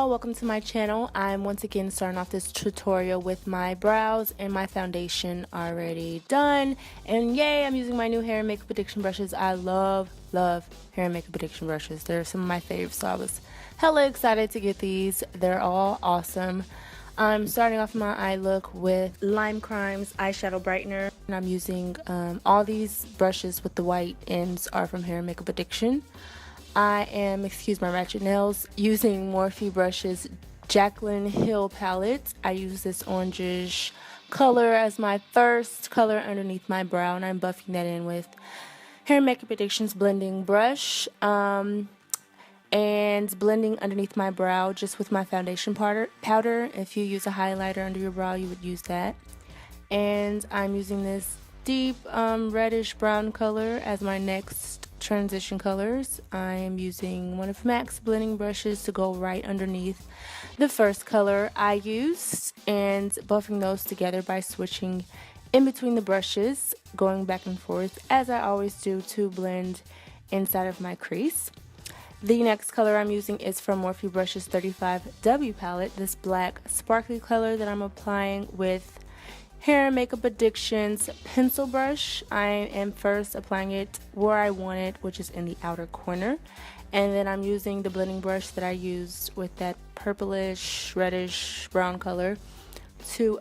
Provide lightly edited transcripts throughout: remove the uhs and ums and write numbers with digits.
y'all, welcome to my channel. I'm once again starting off this tutorial with my brows and my foundation already done. And yay, I'm using my new hair and makeup addiction brushes. I love hair and makeup addiction brushes. They're some of my favorites, so I was hella excited to get these. They're all awesome. I'm starting off my eye look with Lime Crime's eyeshadow brightener, and I'm using all these brushes with the white ends are from Hair and Makeup Addiction. I am, excuse my ratchet nails, using Morphe Brushes JH palette. I use this orangish color as my first color underneath my brow, and I'm buffing that in with Hair and Makeup Addiction's blending brush. And blending underneath my brow just with my foundation powder. If you use a highlighter under your brow, you would use that. And I'm using this deep reddish brown color as my next transition colors. I am using one of MAC's blending brushes to go right underneath the first color I used, and buffing those together by switching in between the brushes, going back and forth as I always do to blend inside of my crease. The next color I'm using is from Morphe Brushes 35W palette, this black sparkly color that I'm applying with Hair and Makeup Addiction's pencil brush. I am first applying it where I want it, which is in the outer corner. And then I'm using the blending brush that I used with that purplish, reddish, brown color to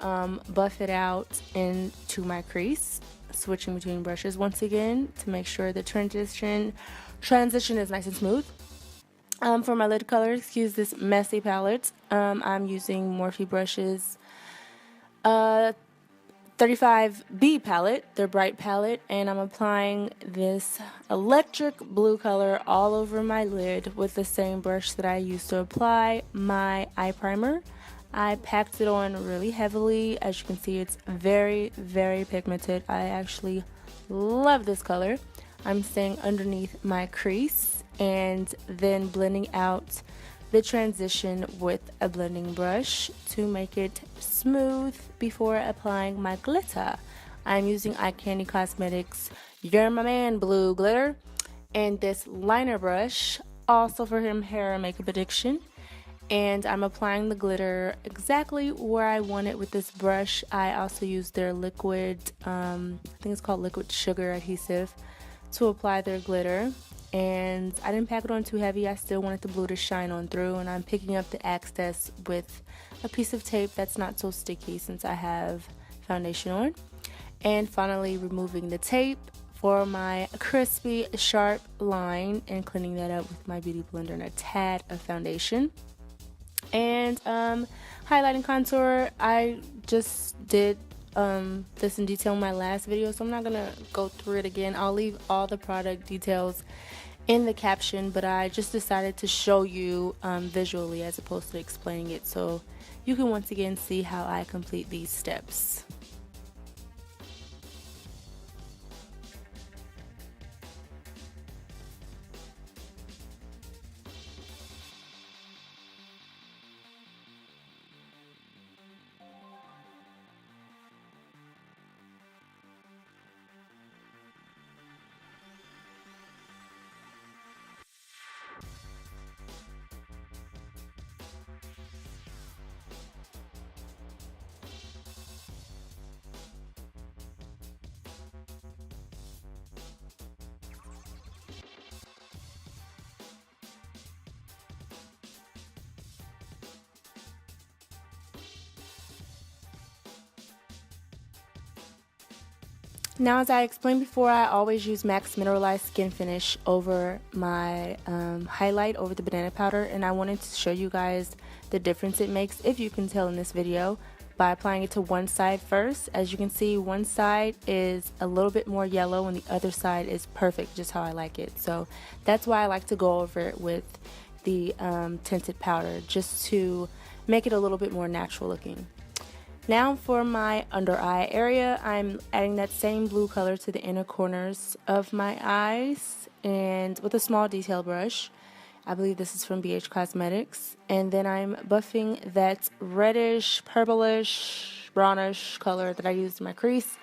buff it out into my crease, switching between brushes once again to make sure the transition is nice and smooth. For my lid color, excuse this messy palette, I'm using Morphe Brushes 35B palette, their bright palette, and I'm applying this electric blue color all over my lid with the same brush that I used to apply my eye primer. I packed it on really heavily. As you can see, it's very, very pigmented. I actually love this color. I'm staying underneath my crease and then blending out the transition with a blending brush to make it smooth before applying my glitter. I'm using Kandy Cosmetics You're My Man blue glitter and this liner brush, also for Hair and Makeup Addiction. And I'm applying the glitter exactly where I want it with this brush. I also use their liquid, I think it's called liquid sugar adhesive, to apply their glitter. And I didn't pack it on too heavy. I still wanted the blue to shine on through, and I'm picking up the excess with a piece of tape that's not so sticky since I have foundation on. And finally removing the tape for my crispy sharp line and cleaning that up with my beauty blender and a tad of foundation. And highlighting contour, I just did this in detail in my last video, so I'm not gonna go through it again. I'll leave all the product details in the caption, but I just decided to show you visually as opposed to explaining it, so you can once again see how I complete these steps. Now, as I explained before, I always use MAC's Mineralized Skin Finish over my highlight over the banana powder, and I wanted to show you guys the difference it makes, if you can tell in this video, by applying it to one side first. As you can see, one side is a little bit more yellow and the other side is perfect, just how I like it. So that's why I like to go over it with the tinted powder, just to make it a little bit more natural looking. Now for my under eye area, I'm adding that same blue color to the inner corners of my eyes and with a small detail brush. I believe this is from BH Cosmetics. And then I'm buffing that reddish, purplish, brownish color that I used in my crease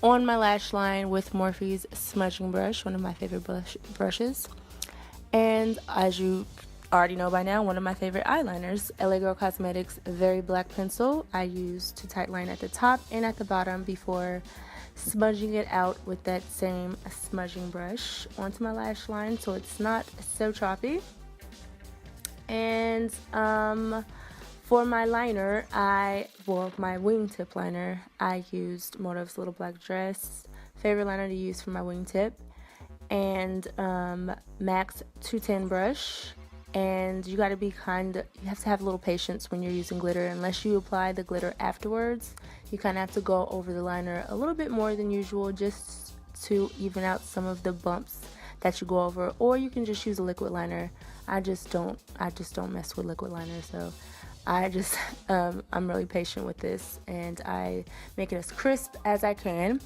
on my lash line with Morphe's smudging brush, one of my favorite brushes. And as you already know by now, one of my favorite eyeliners, LA Girl Cosmetics Very Black Pencil. I use to tightline at the top and at the bottom before smudging it out with that same smudging brush onto my lash line so it's not so choppy. And for my liner, my wingtip liner, I used Morphe's Little Black Dress favorite liner to use for my wingtip, and MAC's 210 brush. And you have to have a little patience when you're using glitter. Unless you apply the glitter afterwards, you kind of have to go over the liner a little bit more than usual just to even out some of the bumps that you go over. Or you can just use a liquid liner. I just don't mess with liquid liner, so I'm really patient with this, and I make it as crisp as I can.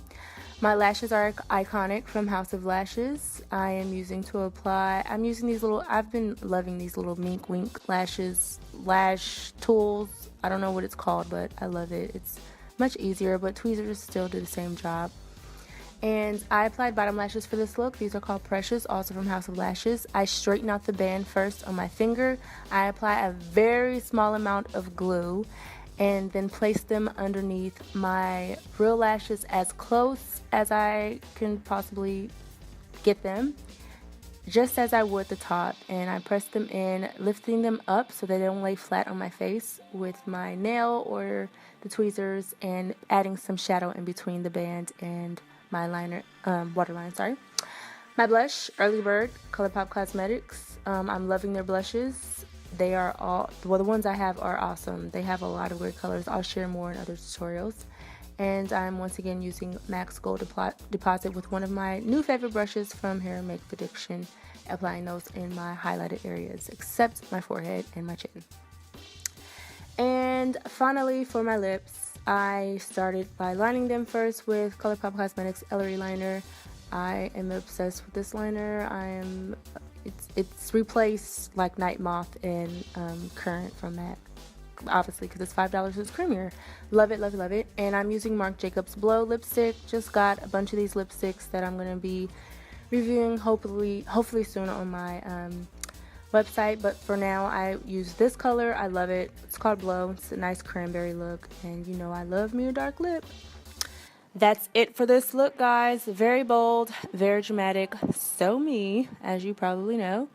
My lashes are iconic from House of Lashes. I'm using these little, I've been loving these little mink wink lash tools. I don't know what it's called, but I love it. It's much easier, but tweezers still do the same job. And I applied bottom lashes for this look. These are called Precious, also from House of Lashes. I straighten out the band first on my finger. I apply a very small amount of glue and then place them underneath my real lashes as close as I can possibly get them, just as I would the top. And I press them in, lifting them up so they don't lay flat on my face with my nail or the tweezers, and adding some shadow in between the band and my liner, waterline, sorry. My blush, Early Bird, ColourPop Cosmetics. I'm loving their blushes. They are the ones I have are awesome. They have a lot of great colors. I'll share more in other tutorials. And I'm once again using MAC's Gold Deposit with one of my new favorite brushes from Hair and Makeup Addiction, applying those in my highlighted areas, except my forehead and my chin. And finally, for my lips, I started by lining them first with ColourPop Cosmetics Ellarie liner. I am obsessed with this liner. It's replaced like Night Moth and Current from MAC, obviously because it's $5, it's creamier. Love it, love it, love it. And I'm using Marc Jacobs Blow lipstick. Just got a bunch of these lipsticks that I'm going to be reviewing hopefully soon on my website, but for now I use this color. I love it. It's called Blow. It's a nice cranberry look, and you know I love me a dark lip. That's it for this look, guys. Very bold, very dramatic, so me, as you probably know.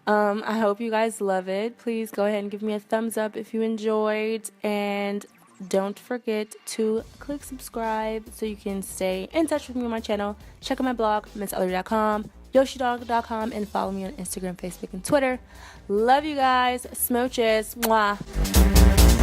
I hope you guys love it. Please go ahead and give me a thumbs up if you enjoyed, and don't forget to click subscribe so you can stay in touch with me on my channel. Check out my blog, MissEllarie.com, YOSHIDOLL.com, and follow me on Instagram, Facebook, and Twitter. Love you guys. Smooches. Mwah.